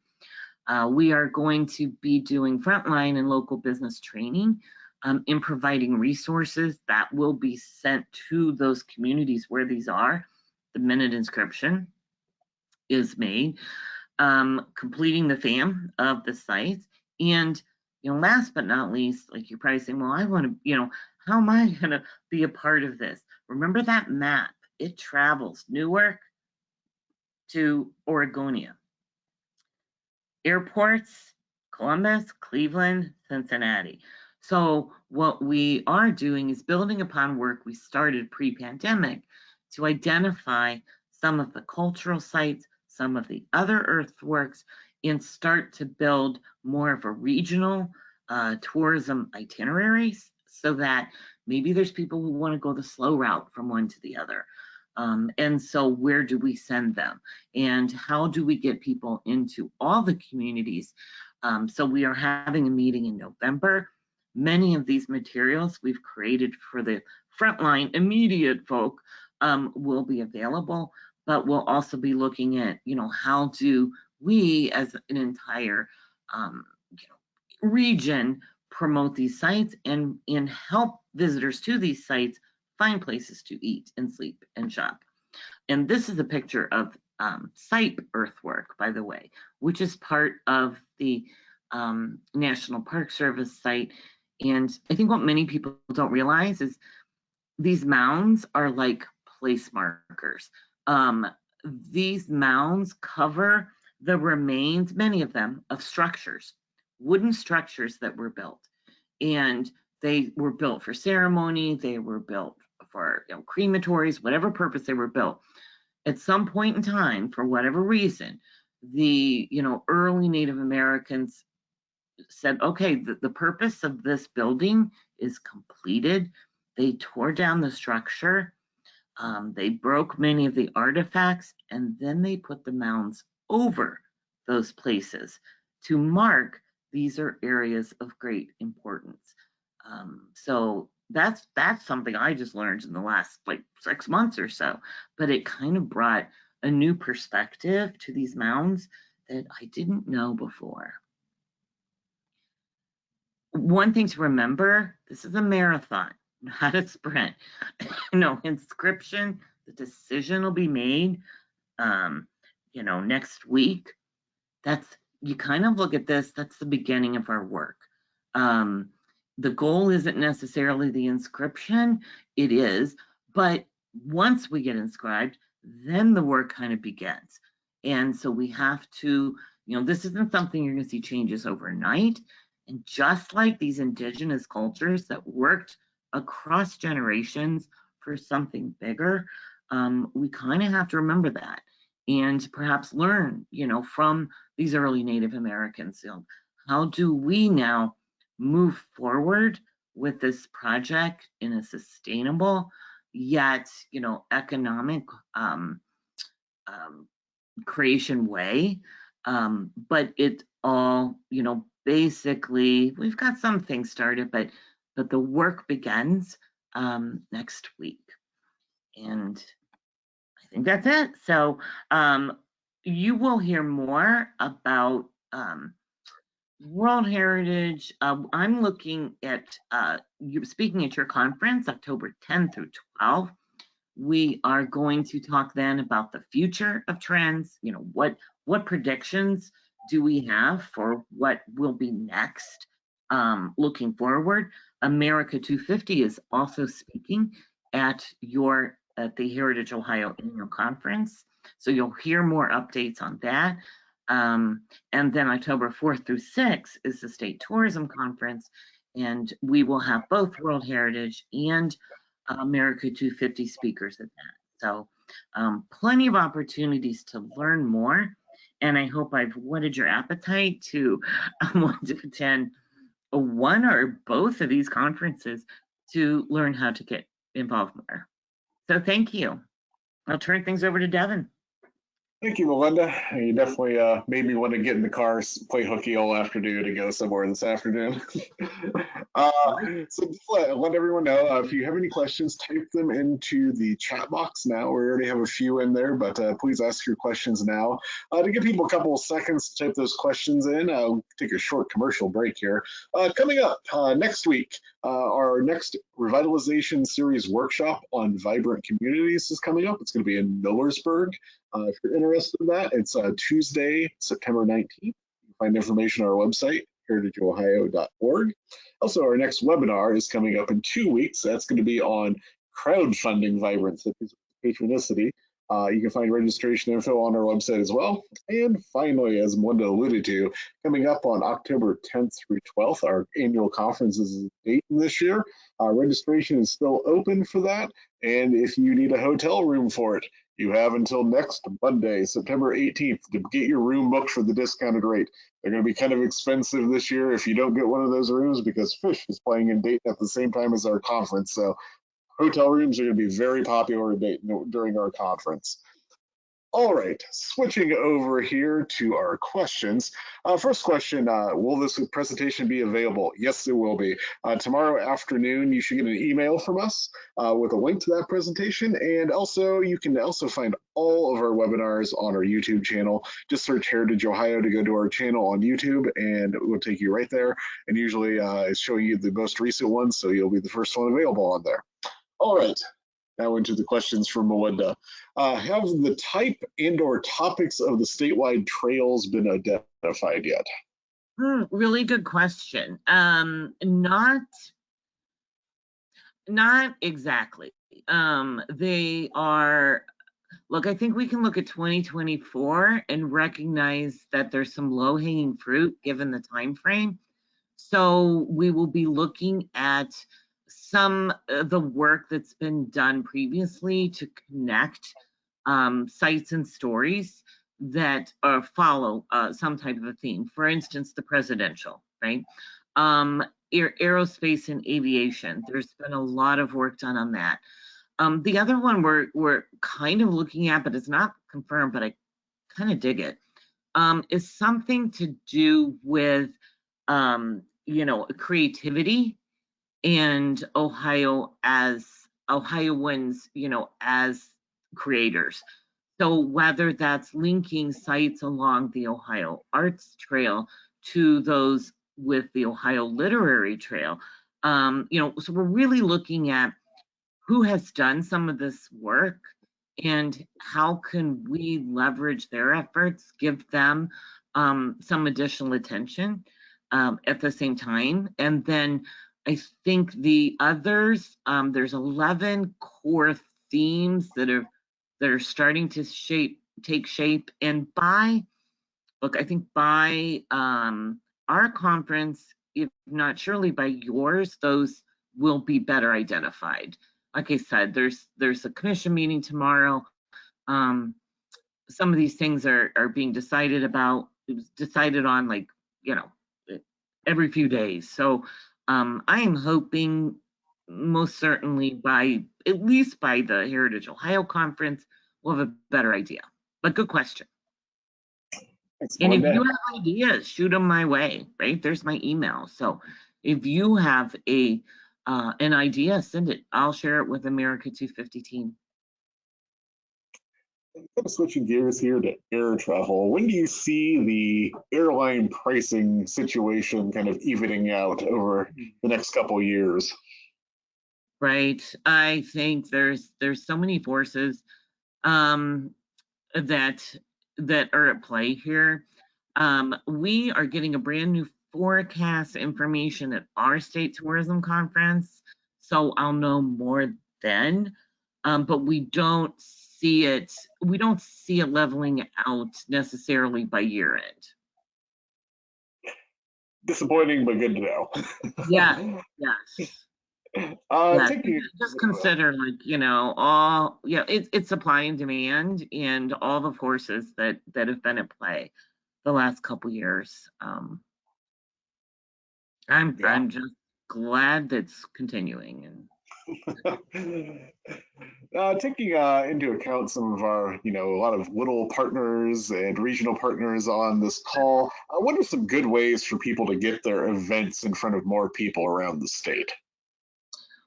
We are going to be doing frontline and local business training in providing resources that will be sent to those communities where these are the minute inscription is made, completing the FAM of the sites, and last but not least, like you're probably saying, well, I want to, how am I going to be a part of this? Remember that map? It travels Newark to Oregonia. Airports, Columbus, Cleveland, Cincinnati. So what we are doing is building upon work we started pre-pandemic to identify some of the cultural sites, some of the other earthworks, and start to build more of a regional tourism itineraries so that maybe there's people who want to go the slow route from one to the other. And so where do we send them? And how do we get people into all the communities? So we are having a meeting in November. Many of these materials we've created for the frontline immediate folk will be available, but we'll also be looking at, how do we as an entire region promote these sites and help visitors to these sites find places to eat and sleep and shop. And this is a picture of site earthwork, by the way, which is part of the National Park Service site. And I think what many people don't realize is these mounds are like place markers. These mounds cover the remains, many of them, of structures, wooden structures that were built. And they were built for ceremony, they were built for crematories, whatever purpose they were built. At some point in time, for whatever reason, the early Native Americans said, okay, the purpose of this building is completed. They tore down the structure, they broke many of the artifacts, and then they put the mounds over those places to mark these are areas of great importance. So that's something I just learned in the last 6 months or so, but it kind of brought a new perspective to these mounds that I didn't know before. One thing to remember, this is a marathon, not a sprint. Inscription, the decision will be made, next week. You kind of look at this, that's the beginning of our work. The goal isn't necessarily the inscription, it is, but once we get inscribed, then the work kind of begins. And so we have to, this isn't something you're going to see changes overnight. And just like these indigenous cultures that worked across generations for something bigger, we kind of have to remember that and perhaps learn, from these early Native Americans. How do we now move forward with this project in a sustainable yet, economic creation way. But it all, basically, we've got some things started, but the work begins next week. And I think that's it. So you will hear more about World Heritage. I'm looking at you speaking at your conference, October 10th through 12th. We are going to talk then about the future of trends. What predictions do we have for what will be next looking forward? America 250 is also speaking at the Heritage Ohio Annual Conference. So you'll hear more updates on that. And then October 4th through 6th is the State Tourism Conference, and we will have both World Heritage and America 250 speakers at that. So plenty of opportunities to learn more, and I hope I've whetted your appetite to want to attend one or both of these conferences to learn how to get involved more. So thank you. I'll turn things over to Devin. Thank you, Melinda. You definitely made me want to get in the car, play hooky all afternoon, and go somewhere this afternoon. So just let everyone know, if you have any questions, type them into the chat box now. We already have a few in there, but please ask your questions now. To give people a couple of seconds to type those questions in, I'll take a short commercial break here. Coming up next week, our next Revitalization Series workshop on vibrant communities is coming up. It's going to be in Millersburg. If you're interested in that, it's Tuesday, September 19th. You can find information on our website, heritageohio.org. Also, our next webinar is coming up in 2 weeks. That's going to be on crowdfunding vibrant patronicity. You can find registration info on our website as well. And finally, as Melinda alluded to, coming up on October 10th through 12th, our annual conference is in Dayton this year. Registration is still open for that. And if you need a hotel room for it, you have until next Monday, September 18th, to get your room booked for the discounted rate. They're going to be kind of expensive this year if you don't get one of those rooms, because Fish is playing in Dayton at the same time as our conference. So hotel rooms are going to be very popular in Dayton during our conference. All right, switching over here to our questions. First question, will this presentation be available? Yes, it will be. Tomorrow afternoon, you should get an email from us with a link to that presentation. And also, you can also find all of our webinars on our YouTube channel. Just search Heritage Ohio to go to our channel on YouTube, and it will take you right there. And usually it's showing you the most recent ones, so you'll be the first one available on there. All right. Now into the questions from Melinda. Have the type and/or topics of the statewide trails been identified yet? Really good question. Not exactly. They are, look, I think we can look at 2024 and recognize that there's some low-hanging fruit given the time frame. So we will be looking at some of the work that's been done previously to connect sites and stories that follow some type of a theme. For instance, the presidential, right? Aerospace and aviation. There's been a lot of work done on that. The other one we're kind of looking at, but it's not confirmed, but I kind of dig it, is something to do with creativity and Ohioans, as creators. So whether that's linking sites along the Ohio Arts Trail to those with the Ohio Literary Trail, so we're really looking at who has done some of this work and how can we leverage their efforts, give them some additional attention at the same time. And then I think the others, there's 11 core themes that are starting to take shape. And I think by our conference, if not surely by yours, those will be better identified. Like I said, there's a commission meeting tomorrow. Some of these things are being decided about. It was decided on every few days. So I am hoping most certainly at least by the Heritage Ohio Conference, we'll have a better idea. But good question. Thanks, And if you Melinda. have ideas, shoot them my way, right? There's my email. So if you have an idea, send it. I'll share it with America 250 team. Kind of switching gears here to air travel. When do you see the airline pricing situation kind of evening out over the next couple of years? Right. I think there's so many forces um, that are at play here. We are getting a brand new forecast information at our state tourism conference, so I'll know more then. But we don't see it leveling out necessarily by year end. Disappointing, but good to know. Yeah, yes. Yeah, Taking just consider, like, all, it's supply and demand and all the forces that have been at play the last couple years. I'm just glad that's continuing. Taking into account some of our, a lot of little partners and regional partners on this call, what are some good ways for people to get their events in front of more people around the state?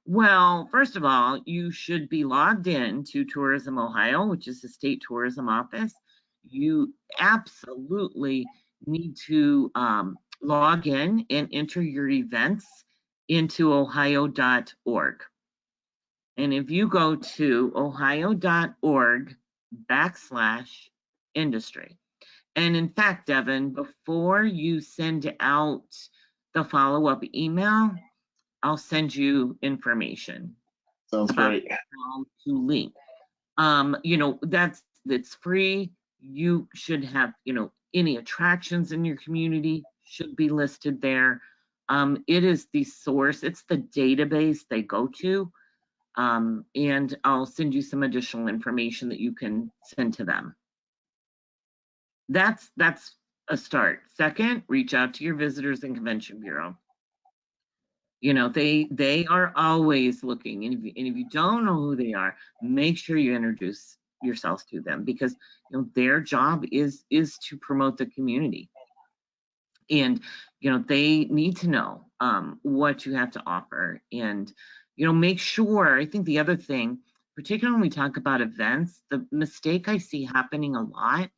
Well, first of all, you should be logged in to Tourism Ohio, which is the state tourism office. You absolutely need to log in and enter your events into ohio.org. And if you go to ohio.org/industry, and in fact, Devin, before you send out the follow-up email, I'll send you information Sounds about great. how to link. That's free. You should have, any attractions in your community should be listed there. It is the source, it's the database they go to. And I'll send you some additional information that you can send to them. That's a start. Second, reach out to your Visitors and Convention Bureau. They are always looking, and if you don't know who they are, make sure you introduce yourselves to them, because their job is to promote the community, and they need to know what you have to offer, and make sure. I think the other thing, particularly when we talk about events, the mistake I see happening a lot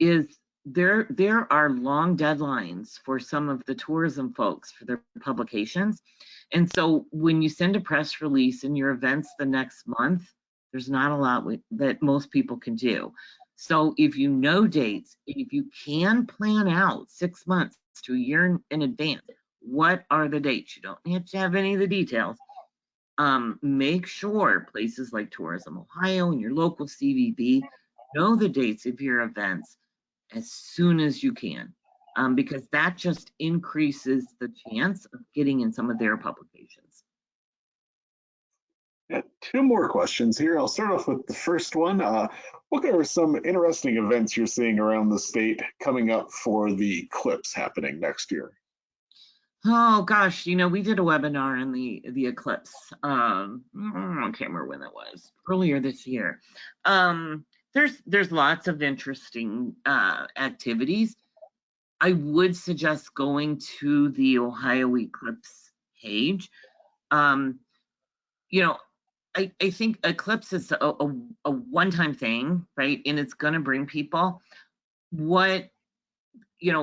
is there are long deadlines for some of the tourism folks for their publications. And so when you send a press release in your events the next month, there's not a lot that most people can do. So if you know dates, if you can plan out 6 months to a year in advance, what are the dates? You don't have to have any of the details. Make sure places like Tourism Ohio and your local CVB know the dates of your events as soon as you can, because that just increases the chance of getting in some of their publications. Yeah, two more questions here. I'll start off with the first one. What are some interesting events you're seeing around the state coming up for the eclipse happening next year? Oh gosh, we did a webinar on the eclipse. I can't remember when that was. Earlier this year. There's lots of interesting activities. I would suggest going to the Ohio Eclipse page. I think Eclipse is a one-time thing, right? And it's going to bring people. What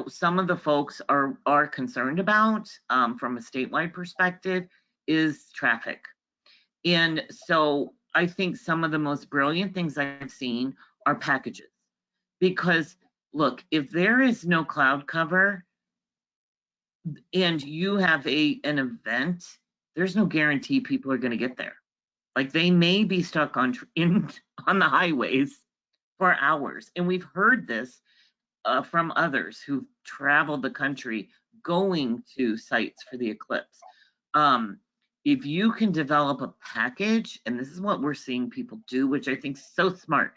some of the folks are concerned about from a statewide perspective is traffic. And so I think some of the most brilliant things I've seen are packages. Because look, if there is no cloud cover and you have an event, there's no guarantee people are going to get there. Like, they may be stuck on the highways for hours. And we've heard this from others who've traveled the country going to sites for the eclipse. If you can develop a package, and this is what we're seeing people do, which I think is so smart,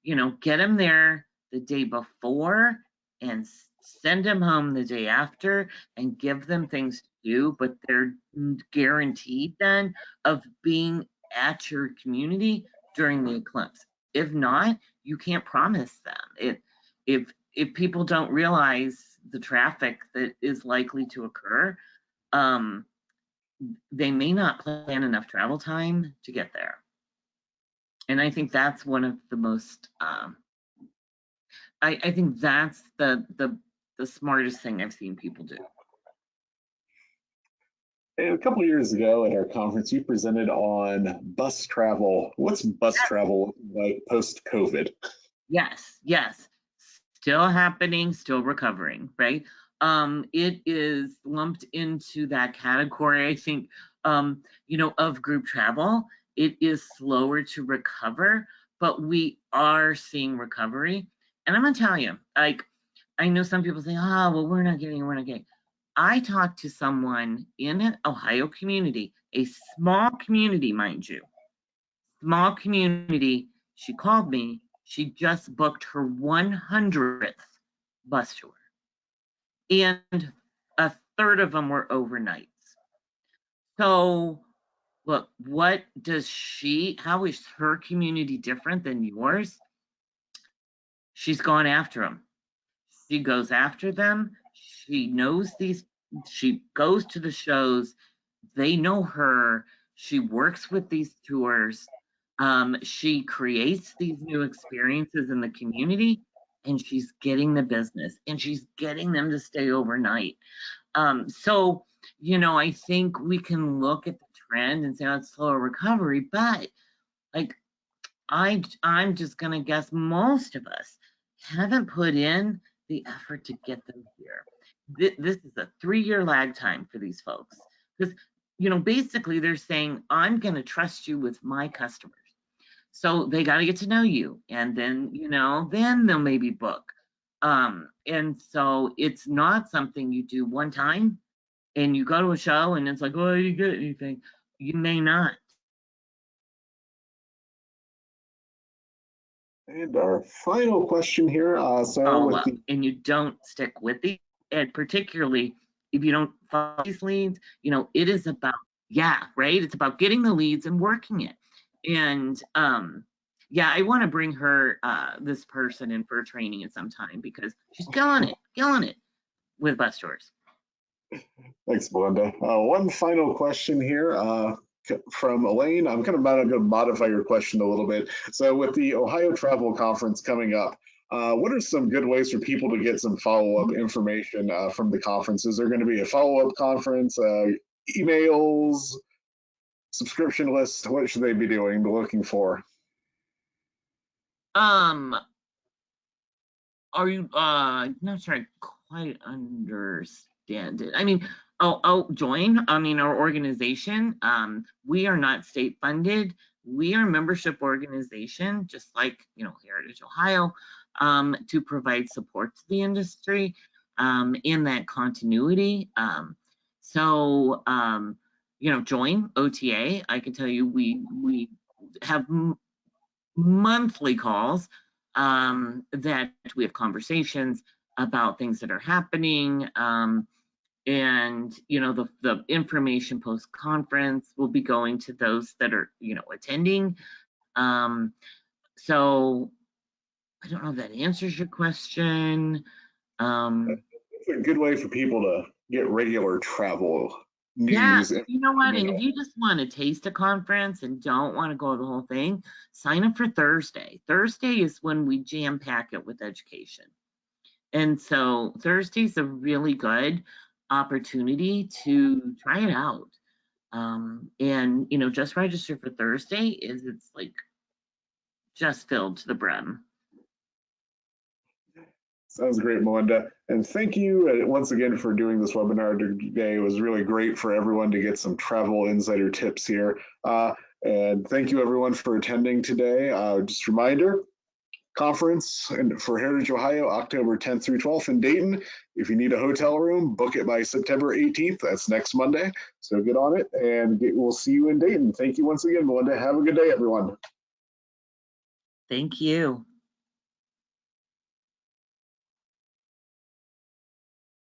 get them there the day before and send them home the day after, and give them things to too, but they're guaranteed then of being at your community during the eclipse. If not, you can't promise them. If people don't realize the traffic that is likely to occur, they may not plan enough travel time to get there. And I think that's one of the most, I think that's the smartest thing I've seen people do. And a couple of years ago at our conference, you presented on bus travel. What's bus travel like post-COVID? Yes, yes. Still happening, still recovering, right? It is lumped into that category, I think, of group travel. It is slower to recover, but we are seeing recovery. And I'm gonna tell you, like, I know some people say, oh, well, we're not getting. I talked to someone in an Ohio community, a small community, mind you, small community. She called me. She just booked her 100th bus tour, and a third of them were overnights. So, look, how is her community different than yours? She's gone after them. She goes after them. She knows these, she goes to the shows. They know her. She works with these tours. She creates these new experiences in the community, and she's getting the business, and she's getting them to stay overnight. So, I think we can look at the trend and say, oh, it's slower recovery, but like, I'm just gonna guess most of us haven't put in the effort to get them here. This is a 3-year lag time for these folks, because basically they're saying, I'm gonna trust you with my customers. So they got to get to know you, and then then they'll maybe book. And so it's not something you do one time and you go to a show and it's like, oh, you get anything? You may not. And our final question here. And you don't stick with it, and particularly if you don't follow these leads, it is about, right? It's about getting the leads and working it. And I want to bring her, this person in for training at some time, because she's killing it with bus tours. Thanks, Melinda. One final question here from Elaine. I'm going to modify your question a little bit. So with the Ohio Travel Conference coming up, what are some good ways for people to get some follow-up information from the conference? Is there going to be a follow-up conference, emails, subscription lists? What should they be looking for? Are you, not sure I quite understand it. I mean, I'll join. I mean, our organization, we are not state funded. We are a membership organization, just like, Heritage Ohio, to provide support to the industry, in that continuity. So, join OTA. I can tell you, we have monthly calls, that we have conversations about things that are happening, and the information post conference will be going to those that are attending. So I don't know if that answers your question. It's a good way for people to get regular travel news. Yeah, you know what? And if you just want to taste a conference and don't want to go the whole thing, sign up for Thursday. Thursday is when we jam pack it with education. And so Thursday's a really good opportunity to try it out. And just register for Thursday it's like just filled to the brim. Sounds great, Melinda. And thank you once again for doing this webinar today. It was really great for everyone to get some travel insider tips here. And thank you everyone for attending today. Just a reminder, conference for Heritage Ohio, October 10th through 12th in Dayton. If you need a hotel room, book it by September 18th. That's next Monday. So get on it, and we'll see you in Dayton. Thank you once again, Melinda. Have a good day, everyone. Thank you.